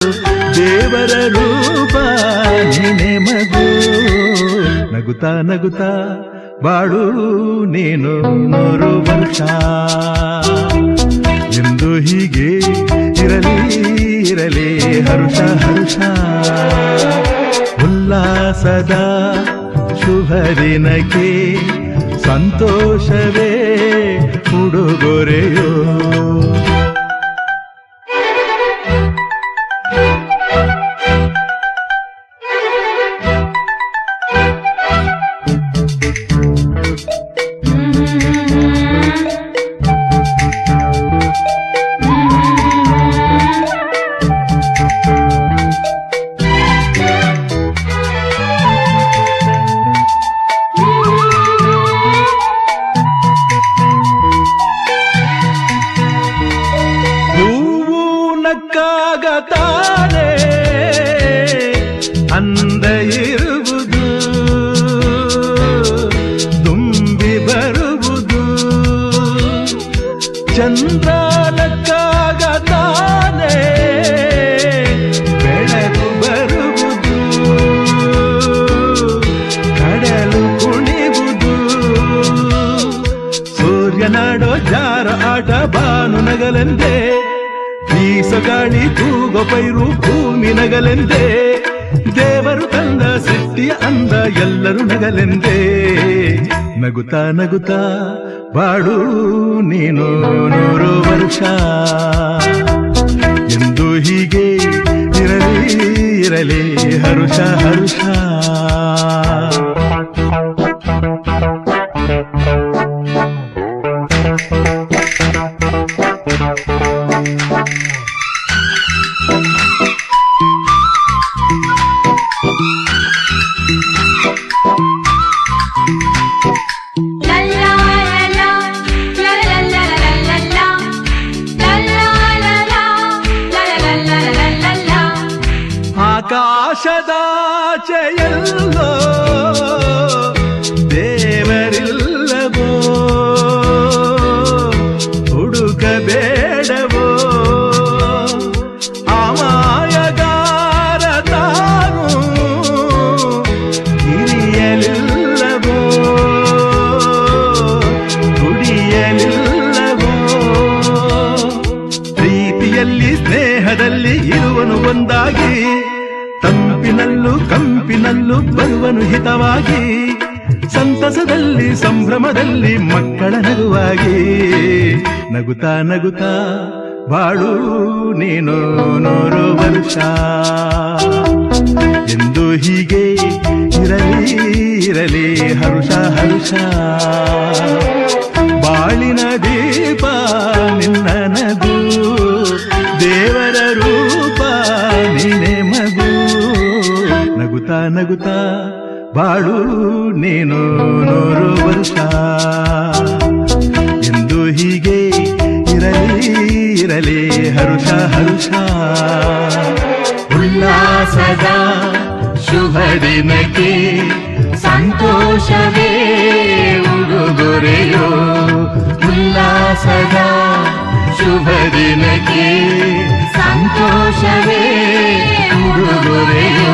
ದೇವರ ರೂಪ ನೀನೆ ಮಗು. ನಗುತ್ತಾ ನಗುತ್ತಾ ಬಾಳು ನೀನು 100 ವರ್ಷ ಎಂದು ಹೀಗೆ ಇರಲಿ ಇರಲಿ ಹರುಷ ಹರುಷ. ಉಲ್ಲಾಸದ ಶುಭ ದಿನಕ್ಕೆ ಸಂತೋಷವೇ ಉಡುಗೊರೆಯೋ. ನಕ್ಕಾಗತಾನೆ ಅಂದ ಇರುವುದು, ತುಂಬಿ ಬರುವುದು. ಚಂದ್ರ ನಕ್ಕಾಗತಾನೆ ಬೆಳಕು ಬರುವುದು, ಕಡಲು ಕುಣಿವುದು. ಸೂರ್ಯನಾಡೋ ಜಾರ ಆಟ ಬಾನು ನಗಲೆಂದೇ, ಬೀಸಗಾಳಿ ತೂಗೋ ಪೈರು ಭೂಮಿ ನಗಲೆಂದೇ. ದೇವರು ತಂದ ಸೃಷ್ಟಿಯ ಅಂದ ಎಲ್ಲರೂ ನಗಲೆಂದೇ. ನಗುತ್ತಾ ನಗುತ್ತಾ ಬಾಳು ನೀನು 100 ವರ್ಷ ಎಂದು ಹೀಗೆ ಇರಲಿ ಇರಲಿ ಹರುಷ ಹರುಷ. ಆಕಾಶದಾಚೆಯಲ್ಲೋ ದೇವರಿಲ್ಲವೋ, ಹುಡುಕಬೇಡವೋ. ಅಮಾಯಗಾರ ತಾನು ಹಿರಿಯಲಿಲ್ಲವೋ, ದುಡಿಯಲಿಲ್ಲವೋ. ಪ್ರೀತಿಯಲ್ಲಿ ಸ್ನೇಹದಲ್ಲಿ ಇರುವನು ಒಂದಾಗಿ, ತಂಪಿನಲ್ಲೂ ಕಂಪಿನಲ್ಲೂ ಬರುವನು ಹಿತವಾಗಿ. ಸಂತಸದಲ್ಲಿ ಸಂಭ್ರಮದಲ್ಲಿ ಮಕ್ಕಳ ನಗುವಾಗಿ. ನಗುತ್ತಾ ನಗುತ್ತಾ ಬಾಳು ನೀನು 100 ವರ್ಷ ಎಂದು ಹೀಗೆ ಇರಲಿ ಇರಲಿ ಹರುಷ ಹರುಷ. ಬಾಳಿನ ದೀಪ ನಿನ್ನ ನಗು, ದೇವರ ರೂಪ ನೀನೆ ಮಗು. ನಗುತ್ತಾ ನಗುತ್ತಾ ಬಾಳು ನೀನು 100 ವರ್ಷ ಎಂದು ಹೀಗೆ ಇರಲಿ ಇರಲಿ ಹರುಷ ಹರುಷ. ಉಲ್ಲಾಸದ ಶುಭ ದಿನಕ್ಕೆ ಸಂತೋಷವೇ ಉಡುಗೊರೆಯೋ. ಉಲ್ಲಾಸದ ಶುಭ ದಿನಕ್ಕೆ ಸಂತೋಷವೇ ಉಡುಗೊರೆಯೋ.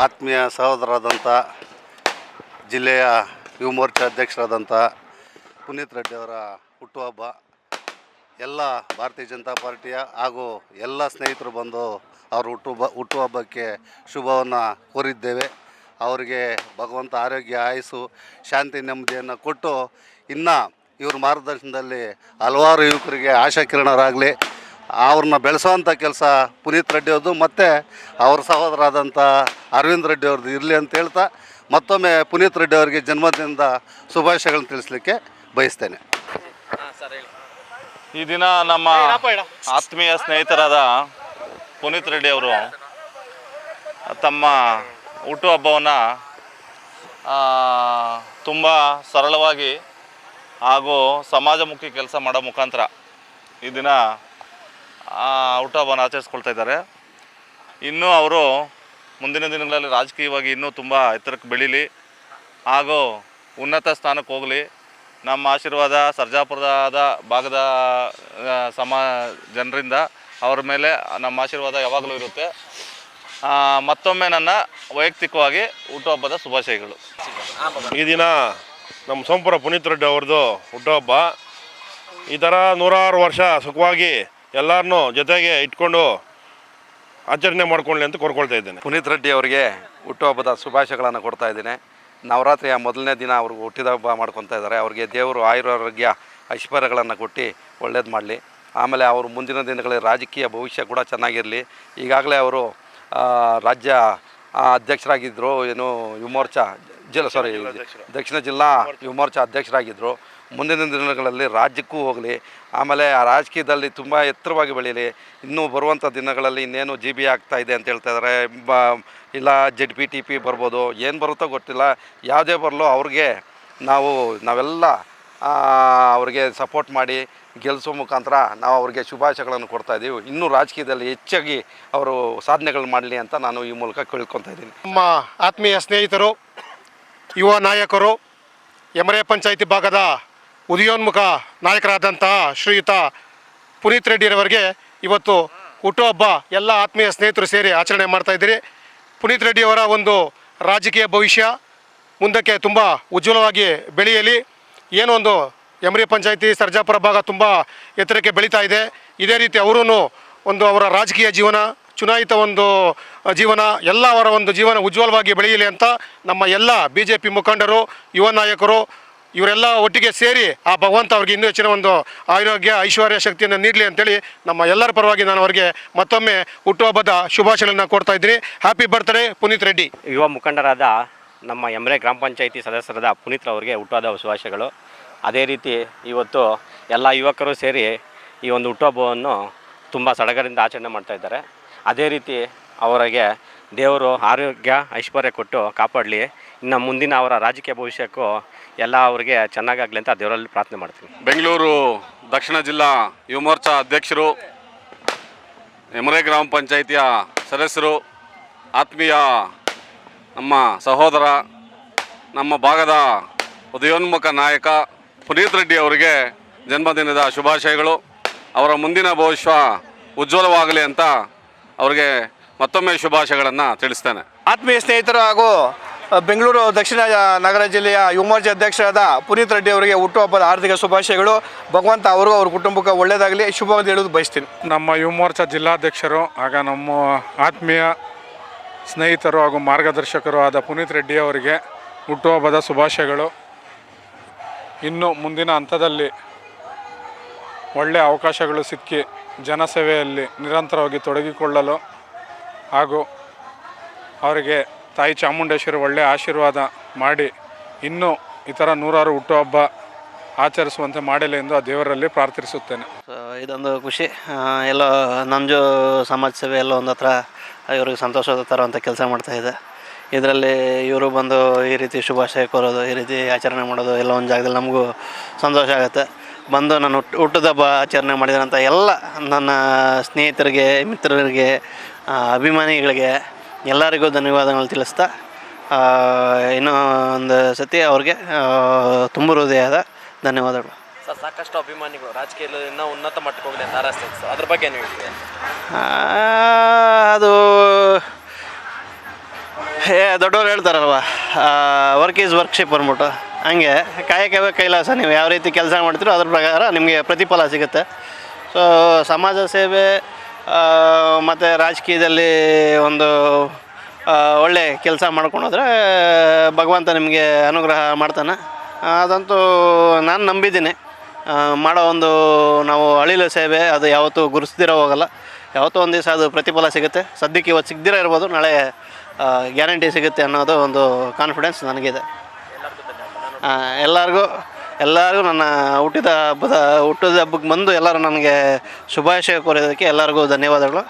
ಆತ್ಮೀಯ ಸಹೋದರರಾದಂಥ ಜಿಲ್ಲೆಯ ಯುವ ಮೋರ್ಚಾ ಅಧ್ಯಕ್ಷರಾದಂಥ ಪುನೀತ್ ರೆಡ್ಡಿ ಅವರ ಹುಟ್ಟುಹಬ್ಬ ಎಲ್ಲ ಭಾರತೀಯ ಜನತಾ ಪಾರ್ಟಿಯ ಹಾಗೂ ಎಲ್ಲ ಸ್ನೇಹಿತರು ಬಂದು ಅವ್ರ ಹುಟ್ಟುಹಬ್ಬಕ್ಕೆ ಶುಭವನ್ನು ಕೋರಿದ್ದೇವೆ. ಅವರಿಗೆ ಭಗವಂತ ಆರೋಗ್ಯ, ಆಯುಸ್ಸು, ಶಾಂತಿ, ನೆಮ್ಮದಿಯನ್ನು ಕೊಟ್ಟು ಇನ್ನು ಇವ್ರ ಮಾರ್ಗದರ್ಶನದಲ್ಲಿ ಹಲವಾರು ಯುವಕರಿಗೆ ಆಶಾಕಿರಣರಾಗಲಿ, ಅವ್ರನ್ನ ಬೆಳೆಸೋವಂಥ ಕೆಲಸ ಪುನೀತ್ ರೆಡ್ಡಿ ಅವ್ರದ್ದು ಮತ್ತು ಅವ್ರ ಸಹೋದರಾದಂಥ ಅರವಿಂದ್ ರೆಡ್ಡಿ ಅವ್ರದ್ದು ಇರಲಿ ಅಂತ ಹೇಳ್ತಾ ಮತ್ತೊಮ್ಮೆ ಪುನೀತ್ ರೆಡ್ಡಿ ಅವರಿಗೆ ಜನ್ಮದಿನದ ಶುಭಾಶಯಗಳನ್ನು ತಿಳಿಸ್ಲಿಕ್ಕೆ ಬಯಸ್ತೇನೆ. ಈ ದಿನ ನಮ್ಮ ಆತ್ಮೀಯ ಸ್ನೇಹಿತರಾದ ಪುನೀತ್ ರೆಡ್ಡಿ ಅವರು ತಮ್ಮ ಹುಟ್ಟುಹಬ್ಬವನ್ನು ತುಂಬ ಸರಳವಾಗಿ ಹಾಗೂ ಸಮಾಜಮುಖಿ ಕೆಲಸ ಮಾಡೋ ಮುಖಾಂತರ ಈ ದಿನ ಹುಟ್ಟುಹಬ್ಬವನ್ನು ಆಚರಿಸ್ಕೊಳ್ತಾ ಇದ್ದಾರೆ. ಇನ್ನೂ ಅವರು ಮುಂದಿನ ದಿನಗಳಲ್ಲಿ ರಾಜಕೀಯವಾಗಿ ಇನ್ನೂ ತುಂಬ ಎತ್ತರಕ್ಕೆ ಬೆಳೀಲಿ ಹಾಗೂ ಉನ್ನತ ಸ್ಥಾನಕ್ಕೆ ಹೋಗಲಿ. ನಮ್ಮ ಆಶೀರ್ವಾದ ಸರ್ಜಾಪುರದ ಭಾಗದ ಜನರಿಂದ ಅವರ ಮೇಲೆ ನಮ್ಮ ಆಶೀರ್ವಾದ ಯಾವಾಗಲೂ ಇರುತ್ತೆ. ಮತ್ತೊಮ್ಮೆ ನನ್ನ ವೈಯಕ್ತಿಕವಾಗಿ ಹುಟ್ಟುಹಬ್ಬದ ಶುಭಾಶಯಗಳು. ಈ ದಿನ ನಮ್ಮ ಸೋಂಪುರ ಪುನೀತ್ ರೆಡ್ಡಿ ಅವ್ರದ್ದು ಹುಟ್ಟುಹಬ್ಬ. ಈ ಥರ 106 ವರ್ಷ ಸುಖವಾಗಿ ಎಲ್ಲರನ್ನೂ ಜೊತೆಗೆ ಇಟ್ಕೊಂಡು ಆಚರಣೆ ಮಾಡ್ಕೊಳ್ಳಿ ಅಂತ ಕೋರ್ಕೊಳ್ತಾ ಇದ್ದೇನೆ. ಪುನೀತ್ ರೆಡ್ಡಿ ಅವರಿಗೆ ಹುಟ್ಟುಹಬ್ಬದ ಶುಭಾಶಯಗಳನ್ನು ಕೊಡ್ತಾ ಇದ್ದೇನೆ. ನವರಾತ್ರಿಯ ಮೊದಲನೇ ದಿನ ಅವ್ರಿಗೆ ಹುಟ್ಟಿದ ಹಬ್ಬ ಮಾಡ್ಕೊತಾ ಇದ್ದಾರೆ. ಅವ್ರಿಗೆ ದೇವರು ಆಯುರಾರೋಗ್ಯ ಐಶ್ವರ್ಯಗಳನ್ನು ಕೊಟ್ಟು ಒಳ್ಳೇದು ಮಾಡಲಿ. ಆಮೇಲೆ ಅವರು ಮುಂದಿನ ದಿನಗಳಲ್ಲಿ ರಾಜಕೀಯ ಭವಿಷ್ಯ ಕೂಡ ಚೆನ್ನಾಗಿರಲಿ. ಈಗಾಗಲೇ ಅವರು ರಾಜ್ಯ ಅಧ್ಯಕ್ಷರಾಗಿದ್ದರು, ಏನು ಯುವ ಮೋರ್ಚಾ ದಕ್ಷಿಣ ಜಿಲ್ಲಾ ಯುವ ಮೋರ್ಚಾ ಅಧ್ಯಕ್ಷರಾಗಿದ್ದರು. ಮುಂದಿನ ದಿನಗಳಲ್ಲಿ ರಾಜ್ಯಕ್ಕೂ ಹೋಗಲಿ, ಆಮೇಲೆ ಆ ರಾಜಕೀಯದಲ್ಲಿ ತುಂಬ ಎತ್ತರವಾಗಿ ಬೆಳೀಲಿ. ಇನ್ನೂ ಬರುವಂಥ ದಿನಗಳಲ್ಲಿ ಇನ್ನೇನು GB ಆಗ್ತಾಯಿದೆ ಅಂತ ಹೇಳ್ತಾ ಇದ್ದಾರೆ. ಇಲ್ಲ ZP ಬರ್ಬೋದು, ಏನು ಬರುತ್ತೋ ಗೊತ್ತಿಲ್ಲ. ಯಾವುದೇ ಬರಲೋ ಅವ್ರಿಗೆ ನಾವೆಲ್ಲ ಅವ್ರಿಗೆ ಸಪೋರ್ಟ್ ಮಾಡಿ ಗೆಲ್ಲಿಸೋ ಮುಖಾಂತರ ನಾವು ಅವ್ರಿಗೆ ಶುಭಾಶಯಗಳನ್ನು ಕೊಡ್ತಾಯಿದ್ದೀವಿ. ಇನ್ನೂ ರಾಜಕೀಯದಲ್ಲಿ ಹೆಚ್ಚಾಗಿ ಅವರು ಸಾಧನೆಗಳು ಮಾಡಲಿ ಅಂತ ನಾನು ಈ ಮೂಲಕ ಕೇಳ್ಕೊತಾ ಇದ್ದೀನಿ. ನಮ್ಮ ಆತ್ಮೀಯ ಸ್ನೇಹಿತರು, ಯುವ ನಾಯಕರು, ಯಮರೆ ಪಂಚಾಯಿತಿ ಭಾಗದ ಉದಯೋನ್ಮುಖ ನಾಯಕರಾದಂತಹ ಶ್ರೀಯುತ ಪುನೀತ್ ರೆಡ್ಡಿರವರಿಗೆ ಇವತ್ತು ಹುಟ್ಟುಹಬ್ಬ ಎಲ್ಲ ಆತ್ಮೀಯ ಸ್ನೇಹಿತರು ಸೇರಿ ಆಚರಣೆ ಮಾಡ್ತಾಯಿದ್ದೀರಿ. ಪುನೀತ್ ರೆಡ್ಡಿಯವರ ಒಂದು ರಾಜಕೀಯ ಭವಿಷ್ಯ ಮುಂದಕ್ಕೆ ತುಂಬ ಉಜ್ವಲವಾಗಿ ಬೆಳೆಯಲಿ. ಏನೊಂದು ಯಮರೆ ಪಂಚಾಯಿತಿ ಸರ್ಜಾಪುರ ಭಾಗ ತುಂಬ ಎತ್ತರಕ್ಕೆ ಬೆಳೀತಾ ಇದೆ. ಇದೇ ರೀತಿ ಅವರೂ ಒಂದು ಅವರ ರಾಜಕೀಯ ಜೀವನ, ಚುನಾಯಿತ ಒಂದು ಜೀವನ, ಎಲ್ಲ ಅವರ ಒಂದು ಜೀವನ ಉಜ್ವಲವಾಗಿ ಬೆಳೆಯಲಿ ಅಂತ ನಮ್ಮ ಎಲ್ಲ BJP ಮುಖಂಡರು, ಯುವ ನಾಯಕರು ಇವರೆಲ್ಲ ಒಟ್ಟಿಗೆ ಸೇರಿ ಆ ಭಗವಂತ ಅವ್ರಿಗೆ ಇನ್ನೂ ಹೆಚ್ಚಿನ ಒಂದು ಆರೋಗ್ಯ, ಐಶ್ವರ್ಯ, ಶಕ್ತಿಯನ್ನು ನೀಡಲಿ ಅಂತೇಳಿ ನಮ್ಮ ಎಲ್ಲರ ಪರವಾಗಿ ನಾನು ಅವರಿಗೆ ಮತ್ತೊಮ್ಮೆ ಹುಟ್ಟುಹಬ್ಬದ ಶುಭಾಶಯಗಳನ್ನು ಕೊಡ್ತಾ ಇದ್ದೀನಿ. Happy birthday Puneeth Reddy. ಯುವ ಮುಖಂಡರಾದ ನಮ್ಮ ಯಮರೆ ಗ್ರಾಮ ಪಂಚಾಯಿತಿ ಸದಸ್ಯರಾದ ಪುನೀತ್ ಅವರಿಗೆ ಹುಟ್ಟುಹಬ್ಬದ ಶುಭಾಶಯಗಳು. ಅದೇ ರೀತಿ ಇವತ್ತು ಎಲ್ಲ ಯುವಕರು ಸೇರಿ ಈ ಒಂದು ಹುಟ್ಟುಹಬ್ಬವನ್ನು ತುಂಬ ಸಡಗರದಿಂದ ಆಚರಣೆ ಮಾಡ್ತಾ ಇದ್ದಾರೆ. ಅದೇ ರೀತಿ ಅವರಿಗೆ ದೇವರು ಆರೋಗ್ಯ, ಐಶ್ವರ್ಯ ಕೊಟ್ಟು ಕಾಪಾಡಲಿ. ಇನ್ನು ಮುಂದಿನ ಅವರ ರಾಜಕೀಯ ಭವಿಷ್ಯಕ್ಕೂ ಎಲ್ಲ ಅವರಿಗೆ ಚೆನ್ನಾಗಾಗಲಿ ಅಂತ ದೇವರಲ್ಲಿ ಪ್ರಾರ್ಥನೆ ಮಾಡ್ತೀನಿ. ಬೆಂಗಳೂರು ದಕ್ಷಿಣ ಜಿಲ್ಲಾ ಯುವ ಮೋರ್ಚಾ ಅಧ್ಯಕ್ಷರು, ಯಮರೆ ಗ್ರಾಮ ಪಂಚಾಯಿತಿಯ ಸದಸ್ಯರು, ಆತ್ಮೀಯ ನಮ್ಮ ಸಹೋದರ, ನಮ್ಮ ಭಾಗದ ಉದಯೋನ್ಮುಖ ನಾಯಕ ಪುನೀತ್ ರೆಡ್ಡಿ ಅವರಿಗೆ ಜನ್ಮದಿನದ ಶುಭಾಶಯಗಳು. ಅವರ ಮುಂದಿನ ಭವಿಷ್ಯ ಉಜ್ವಲವಾಗಲಿ ಅಂತ ಅವರಿಗೆ ಮತ್ತೊಮ್ಮೆ ಶುಭಾಶಯಗಳನ್ನು ತಿಳಿಸ್ತೇನೆ. ಆತ್ಮೀಯ ಸ್ನೇಹಿತರು ಹಾಗೂ ಬೆಂಗಳೂರು ದಕ್ಷಿಣ ನಗರ ಜಿಲ್ಲೆಯ ಯುವ ಮೋರ್ಚಾ ಅಧ್ಯಕ್ಷರಾದ ಪುನೀತ್ ರೆಡ್ಡಿ ಅವರಿಗೆ ಹುಟ್ಟುಹಬ್ಬದ ಹಾರ್ದಿಕ ಶುಭಾಶಯಗಳು. ಭಗವಂತ ಅವರು ಅವ್ರ ಕುಟುಂಬಕ್ಕೆ ಒಳ್ಳೆಯದಾಗಲಿ, ಶುಭವಾದ ಹೇಳೋದು ಬಯಸ್ತೀನಿ. ನಮ್ಮ ಯುವ ಮೋರ್ಚಾ ಜಿಲ್ಲಾಧ್ಯಕ್ಷರು ಆಗ ನಮ್ಮ ಆತ್ಮೀಯ ಸ್ನೇಹಿತರು ಹಾಗೂ ಮಾರ್ಗದರ್ಶಕರು ಆದ ಪುನೀತ್ ರೆಡ್ಡಿ ಅವರಿಗೆ ಹುಟ್ಟುಹಬ್ಬದ ಶುಭಾಶಯಗಳು. ಇನ್ನು ಮುಂದಿನ ಹಂತದಲ್ಲಿ ಒಳ್ಳೆಯ ಅವಕಾಶಗಳು ಸಿಕ್ಕಿ ಜನಸೇವೆಯಲ್ಲಿ ನಿರಂತರವಾಗಿ ತೊಡಗಿಕೊಳ್ಳಲು ಹಾಗೂ ಅವರಿಗೆ ತಾಯಿ ಚಾಮುಂಡೇಶ್ವರಿ ಒಳ್ಳೆಯ ಆಶೀರ್ವಾದ ಮಾಡಿ ಇನ್ನೂ ಇತರ 106 ಹುಟ್ಟುಹಬ್ಬ ಆಚರಿಸುವಂತೆ ಮಾಡಲಿ ಎಂದು ಆ ದೇವರಲ್ಲಿ ಪ್ರಾರ್ಥಿಸುತ್ತೇನೆ. ಇದೊಂದು ಖುಷಿ. ಎಲ್ಲ ನಂಜು ಸಮಾಜ ಸೇವೆ ಎಲ್ಲ ಒಂದು ಹತ್ರ ಇವ್ರಿಗೆ ಸಂತೋಷದ ತರುವಂಥ ಕೆಲಸ ಮಾಡ್ತಾಯಿದೆ. ಇದರಲ್ಲಿ ಇವರು ಬಂದು ಈ ರೀತಿ ಶುಭಾಶಯ ಕೋರೋದು, ಈ ರೀತಿ ಆಚರಣೆ ಮಾಡೋದು ಎಲ್ಲ ಒಂದು ಜಾಗದಲ್ಲಿ ನಮಗೂ ಸಂತೋಷ ಆಗುತ್ತೆ. ಬಂದು ನಾನು ಹುಟ್ಟಿದ ಹಬ್ಬ ಆಚರಣೆ ಮಾಡಿದಂಥ ಎಲ್ಲ ನನ್ನ ಸ್ನೇಹಿತರಿಗೆ, ಮಿತ್ರರಿಗೆ, ಅಭಿಮಾನಿಗಳಿಗೆ ಎಲ್ಲರಿಗೂ ಧನ್ಯವಾದಗಳು ತಿಳಿಸ್ತಾ ಇನ್ನೂ ಒಂದು ಸತಿ ಅವ್ರಿಗೆ ತುಂಬ ಹೃದಯದ ಧನ್ಯವಾದಗಳು. ಸರ್, ಸಾಕಷ್ಟು ಅಭಿಮಾನಿಗಳು ರಾಜಕೀಯದಲ್ಲಿ ಇನ್ನೂ ಉನ್ನತ ಮಟ್ಟಕ್ಕೆ ಹೋಗಲಿ ಅಂತ ಹಾರೈಸ್ತಾರೆ ಸರ್, ಅದ್ರ ಬಗ್ಗೆ ಏನು ಹೇಳ್ತೀವಿ? ಅದು ದೊಡ್ಡವ್ರು ಹೇಳ್ತಾರಲ್ವ, ವರ್ಕ್ ಈಸ್ ವರ್ಕ್ಶಿಪ್ ಅಂದ್ಬಿಟ್ಟು, ಹಂಗೆ ಕಾಯಕವೇ ಕೈಲಾಸ. ನೀವು ಯಾವ ರೀತಿ ಕೆಲಸ ಮಾಡ್ತೀರೋ ಅದ್ರ ಪ್ರಕಾರ ನಿಮಗೆ ಪ್ರತಿಫಲ ಸಿಗುತ್ತೆ. ಸೊ ಸಮಾಜ ಸೇವೆ ಮತ್ತು ರಾಜಕೀಯದಲ್ಲಿ ಒಂದು ಒಳ್ಳೆ ಕೆಲಸ ಮಾಡ್ಕೊಂಡೋದ್ರೆ ಭಗವಂತ ನಿಮಗೆ ಅನುಗ್ರಹ ಮಾಡ್ತಾನೆ. ಅದಂತೂ ನಾನು ನಂಬಿದ್ದೀನಿ. ಮಾಡೋ ಒಂದು ನಾವು ಅಳಿಲು ಸೇವೆ ಅದು ಯಾವತ್ತೂ ಗುರುಸ್ದಿರೋ ಹೋಗಲ್ಲ. ಯಾವತ್ತೋ ಒಂದು ದಿವಸ ಅದು ಪ್ರತಿಫಲ ಸಿಗುತ್ತೆ. ಸದ್ಯಕ್ಕೆ ಇವತ್ತು ಸಿಗದಿರೋ ಇರ್ಬೋದು, ನಾಳೆ ಗ್ಯಾರಂಟಿ ಸಿಗುತ್ತೆ ಅನ್ನೋದು ಒಂದು ಕಾನ್ಫಿಡೆನ್ಸ್ ನನಗಿದೆ. ಎಲ್ಲರಿಗೂ ನನ್ನ ಹುಟ್ಟಿದ ಹಬ್ಬಕ್ಕೆ ಬಂದು ಎಲ್ಲರೂ ನನಗೆ ಶುಭಾಶಯ ಕೋರಿದ್ದಕ್ಕೆ ಎಲ್ಲರಿಗೂ ಧನ್ಯವಾದಗಳು.